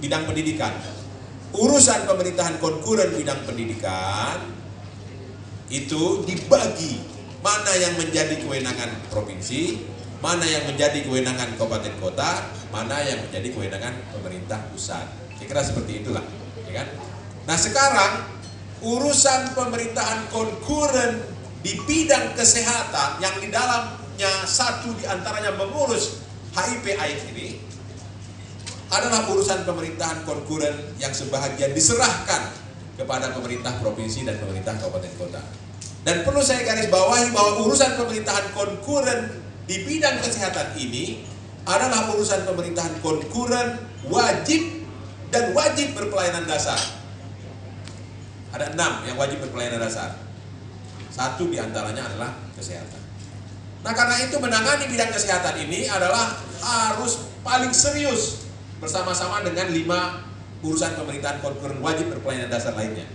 bidang pendidikan. Urusan pemerintahan konkuren bidang pendidikan itu dibagi mana yang menjadi kewenangan provinsi, mana yang menjadi kewenangan kabupaten kota, mana yang menjadi kewenangan pemerintah pusat. Kira-kira seperti itulah, ya kan? Nah sekarang urusan pemerintahan konkuren di bidang kesehatan yang di dalamnya satu diantaranya mengurus HIV/AIDS ini adalah urusan pemerintahan konkuren yang sebahagian diserahkan kepada pemerintah provinsi dan pemerintah kabupaten kota. Dan perlu saya garis bawahi bahwa urusan pemerintahan konkuren di bidang kesehatan ini adalah urusan pemerintahan konkuren wajib dan wajib berpelayanan dasar. Ada 6 yang wajib berpelayanan dasar. Satu diantaranya adalah kesehatan. Nah karena itu menangani bidang kesehatan ini adalah harus paling serius bersama-sama dengan 5 urusan pemerintahan konkuren wajib berpelayanan dasar lainnya.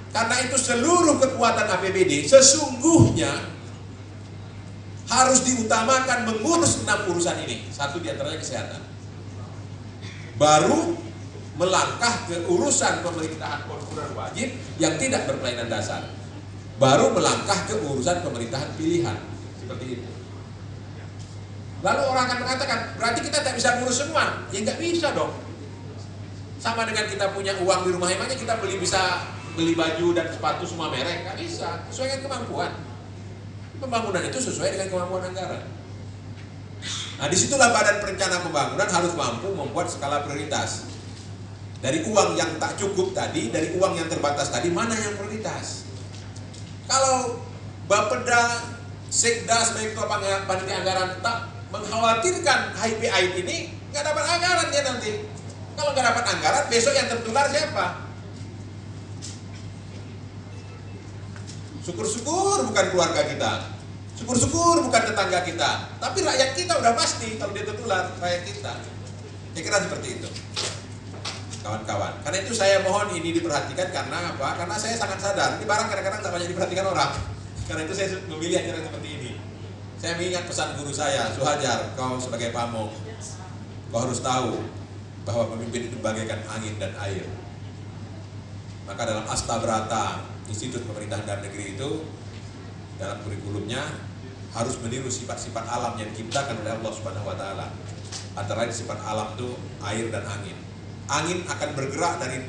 Karena itu seluruh kekuatan APBD sesungguhnya harus diutamakan mengurus 6 urusan ini. Satu diantaranya kesehatan. Baru melangkah ke urusan pemerintahan konkuren wajib yang tidak berpelayanan dasar. Baru melangkah ke urusan pemerintahan pilihan. Seperti itu. Lalu orang akan mengatakan, berarti kita tak bisa ngurus semua. Ya nggak bisa dong. Sama dengan kita punya uang di rumah emangnya kita bisa beli baju dan sepatu semua merek. Nggak bisa, sesuai dengan kemampuan. Pembangunan itu sesuai dengan kemampuan anggaran. Nah disitulah Badan Perencanaan Pembangunan harus mampu membuat skala prioritas. Dari uang yang tak cukup tadi, dari uang yang terbatas tadi, mana yang prioritas? Kalau Bapeda, Sekda sebagai ketua panitia anggaran tak mengkhawatirkan HIV/AIDS ini, nggak dapat anggaran dia nanti. Kalau nggak dapat anggaran, besok yang tertular siapa? Syukur-syukur bukan keluarga kita, syukur-syukur bukan tetangga kita, tapi rakyat kita udah pasti kalau dia tertular, rakyat kita. Saya kira seperti itu. Kawan-kawan, karena itu saya mohon ini diperhatikan. Karena apa? Karena saya sangat sadar ini barang kadang-kadang tak banyak diperhatikan orang. Karena itu saya memilih acara seperti ini. Saya mengingat pesan guru saya, Suhajar, kau sebagai pamong, kau harus tahu bahwa pemimpin itu bagaikan angin dan air. Maka dalam Astabrata, Institut Pemerintahan Dalam Negeri itu, dalam kurikulumnya harus meniru sifat-sifat alam yang diciptakan oleh Allah Subhanahu Wa Taala. Antara lain sifat alam itu air dan angin. Angin akan bergerak dari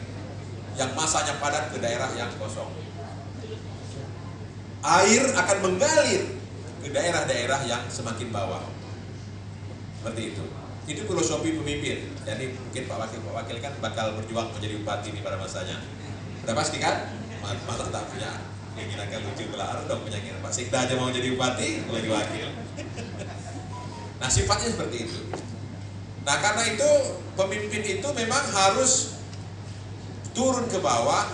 yang masanya padat ke daerah yang kosong. Air akan mengalir ke daerah-daerah yang semakin bawah. Seperti itu. Itu filosofi pemimpin. Jadi mungkin Pak Wakil kan bakal berjuang menjadi bupati ini pada masanya. Udah pasti kan? Malah tak punya keinginan kan lucu pula. Harus dong punya keinginan. Pak Sekda aja mau jadi bupati, mau jadi wakil. Nah sifatnya seperti itu. Nah karena itu pemimpin itu memang harus turun ke bawah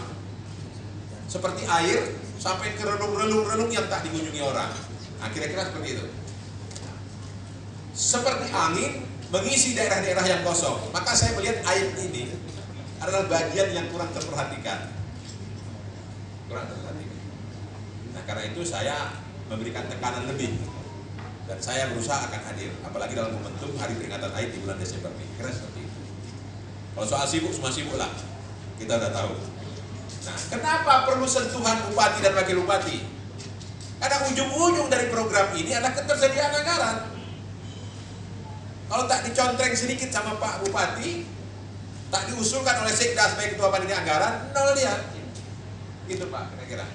seperti air sampai ke relung-relung yang tak dikunjungi orang. Nah kira-kira seperti itu. Seperti angin mengisi daerah-daerah yang kosong. Maka saya melihat air ini adalah bagian yang kurang terperhatikan. Nah karena itu saya memberikan tekanan lebih. Dan saya berusaha akan hadir, apalagi dalam momentum hari peringatan AIDS di bulan Desember ini. Kira seperti itu. Kalau soal sibuk, semua sibuk lah. Kita udah tahu. Nah, kenapa perlu sentuhan bupati dan wakil bupati? Karena ujung-ujung dari program ini adalah ketersediaan anggaran. Kalau tak dicontreng sedikit sama Pak Bupati, tak diusulkan oleh Sekda sebagai ketua panitia anggaran, nol dia. Gitu Pak, kira-kira.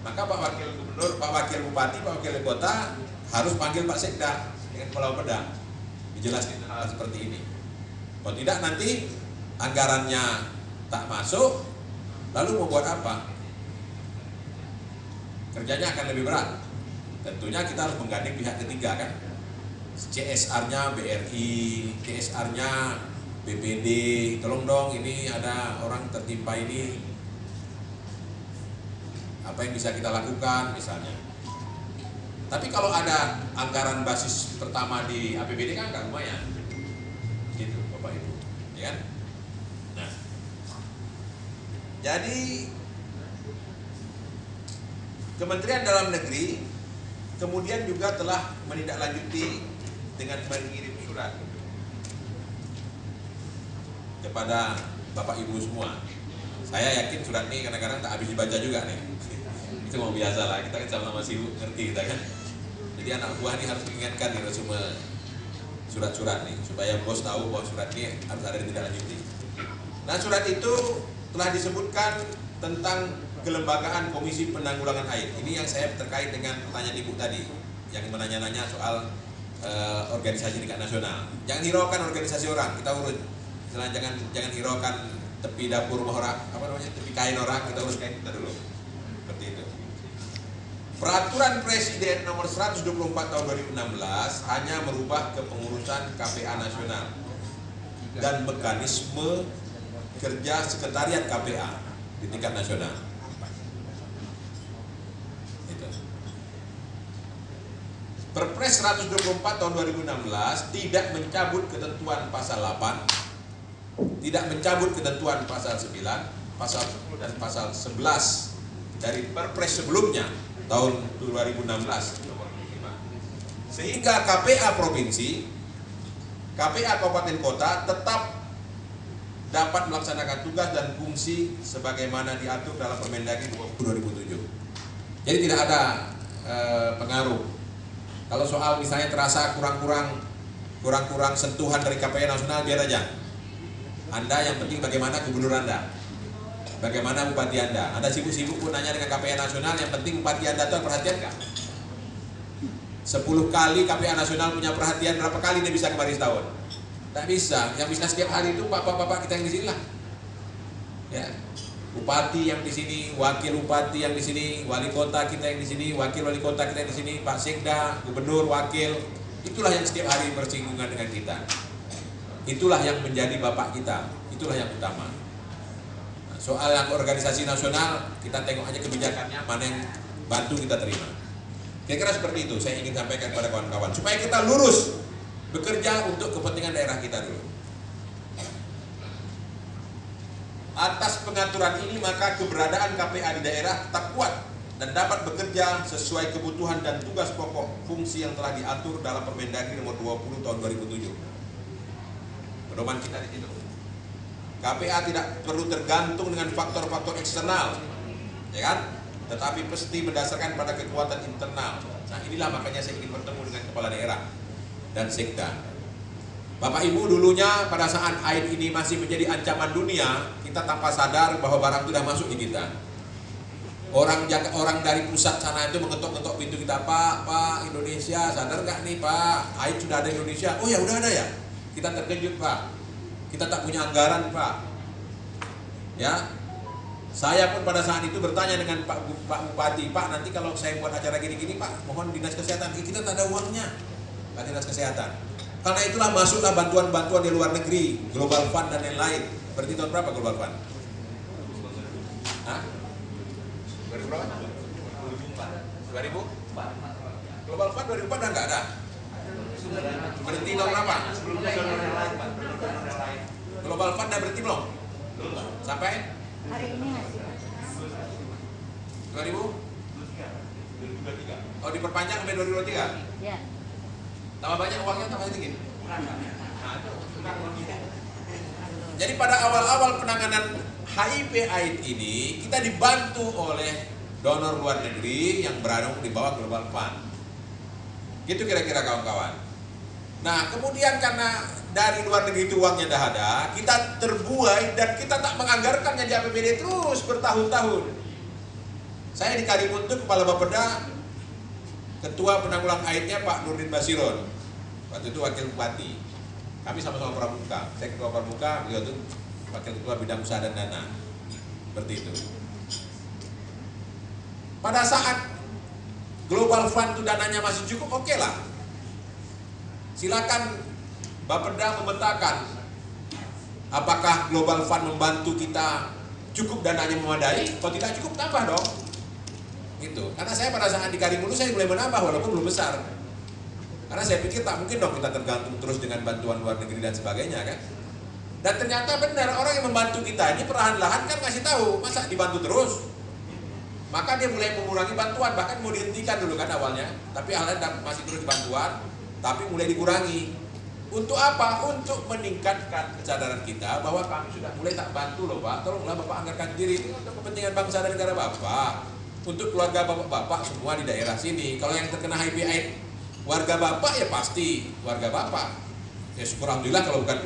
Maka Pak Wakil Gubernur, Pak Wakil Bupati, Pak Wakil Kota harus panggil Pak Sekda dengan Pulau Pedang, dijelaskan hal seperti ini. Kalau tidak nanti anggarannya tak masuk, lalu mau buat apa? Kerjanya akan lebih berat. Tentunya kita harus menggandeng pihak ketiga kan. CSR-nya BRI, CSR-nya BPD, tolong dong ini ada orang tertimpa ini, apa yang bisa kita lakukan misalnya. Tapi kalau ada anggaran basis pertama di APBD kan agak lumayan, gitu Bapak Ibu, ya kan? Nah, jadi Kementerian Dalam Negeri kemudian juga telah menindaklanjuti dengan mengirim surat kepada Bapak Ibu semua. Saya yakin surat ini kadang-kadang tak habis dibaca juga nih. Itu mau biasa lah, kita kan sama-sama sibuk, ngerti kita kan. Jadi anak buah ini harus diingatkan nih resume surat-surat nih, supaya bos tahu bahwa surat ini harus ada ditindaklanjuti. Nah, surat itu telah disebutkan tentang kelembagaan Komisi Penanggulangan Air. Ini yang saya terkait dengan pertanyaan Ibu tadi, yang menanya-nanya soal organisasi tingkat nasional. Jangan hiraukan organisasi orang, kita urus. Misalnya jangan hiraukan tepi dapur orang, apa namanya, tepi kain orang, kita urus kain kita dulu. Seperti itu. Peraturan Presiden nomor 124 tahun 2016 hanya merubah kepengurusan KPA nasional dan mekanisme kerja sekretariat KPA di tingkat nasional. Itu. Perpres 124 tahun 2016 tidak mencabut ketentuan pasal 8, tidak mencabut ketentuan pasal 9, pasal 10 dan pasal 11 dari Perpres sebelumnya tahun 2016 nomor 5. Sehingga KPA provinsi, KPA kabupaten kota tetap dapat melaksanakan tugas dan fungsi sebagaimana diatur dalam Permendagri 2007. Jadi tidak ada pengaruh. Kalau soal misalnya terasa kurang-kurang sentuhan dari KPA nasional, biar aja. Anda yang penting bagaimana gubernur Anda, bagaimana bupati Anda. Anda sibuk-sibuk pun nanya dengan KPA nasional, yang penting bupati Anda itu perhatian nggak? 10 kali KPA nasional punya perhatian, berapa kali dia bisa kembali setahun? Tak bisa. Yang bisa setiap hari itu bapak-bapak kita yang di sini lah. Ya, bupati yang di sini, wakil bupati yang di sini, wali kota kita yang di sini, wakil wali kota kita yang di sini, Pak Sekda, gubernur, wakil. Itulah yang setiap hari bersinggungan dengan kita. Itulah yang menjadi bapak kita. Itulah yang utama. Soal yang organisasi nasional, kita tengok aja kebijakannya, mana yang bantu kita terima. Kira-kira seperti itu saya ingin sampaikan kepada kawan-kawan, supaya kita lurus bekerja untuk kepentingan daerah kita dulu. Atas pengaturan ini, maka keberadaan KPA di daerah tetap kuat dan dapat bekerja sesuai kebutuhan dan tugas pokok fungsi yang telah diatur dalam Permendagri nomor 20 tahun 2007. Pedoman kita di situ. KPA tidak perlu tergantung dengan faktor-faktor eksternal, ya kan? Tetapi mesti berdasarkan pada kekuatan internal. Nah, inilah makanya saya ingin bertemu dengan kepala daerah dan sekda. Bapak Ibu, dulunya pada saat air ini masih menjadi ancaman dunia, kita tanpa sadar bahwa barang itu sudah masuk di kita. Orang dari pusat sana itu mengetok-ngetok pintu kita, Pak Indonesia, sadar nggak nih Pak, air sudah ada di Indonesia. Oh ya, udah ada ya. Kita terkejut Pak. Kita tak punya anggaran Pak. Ya, saya pun pada saat itu bertanya dengan Pak Bupati, Pak nanti kalau saya buat acara gini-gini Pak, mohon dinas kesehatan. Kita tak ada uangnya, Pak dinas kesehatan. Karena itulah masuklah bantuan-bantuan di luar negeri, Global Fund dan lain-lain. Berarti tahun berapa Global Fund? Hah? 2000 berapa? 2000? Global Fund 2004 udah nggak ada. Berhenti tahun berapa? Global Fund udah berhenti belum? Sampai? Hari ini masih 2000? Oh, diperpanjang sampai 2023? ya. Tambah banyak uangnya, tambah sedikit. Jadi pada awal-awal penanganan HIV/AIDS ini kita dibantu oleh donor luar negeri yang berada di bawah Global Fund. Gitu kira-kira kawan-kawan. Nah, kemudian karena dari luar negeri itu uangnya dah ada, kita terbuai dan kita tak menganggarkannya di APBD terus bertahun-tahun. Saya di Karimun itu Kepala Bapeda, Ketua Penanggulangan AIDS-nya Pak Nurdin Basiron, waktu itu Wakil Bupati. Kami sama-sama pramuka. Saya Ketua Pramuka, beliau itu Wakil Ketua Bidang Usaha dan Dana. Seperti itu. Pada saat Global Fund itu dananya masih cukup, oke lah. Silakan Bapeda memetakan apakah Global Fund membantu kita cukup dananya memadai. Kalau tidak cukup, tambah dong. Gitu. Karena saya pada saat di Karimun saya mulai menambah walaupun belum besar. Karena saya pikir tak mungkin dong kita tergantung terus dengan bantuan luar negeri dan sebagainya kan. Dan ternyata benar, orang yang membantu kita ini perlahan-lahan kan ngasih tahu, masa dibantu terus. Maka dia mulai mengurangi bantuan, bahkan mau dihentikan dulu kan awalnya. Tapi akhirnya masih terus bantuan, tapi mulai dikurangi. Untuk apa? Untuk meningkatkan kesadaran kita bahwa kami sudah mulai tak bantu loh Pak. Tolonglah Bapak anggarkan diri itu untuk kepentingan bangsa dan negara Bapak. Untuk keluarga Bapak semua di daerah sini. Kalau yang terkena HIV/AIDS warga Bapak ya pasti warga Bapak. Ya syukur alhamdulillah kalau bukan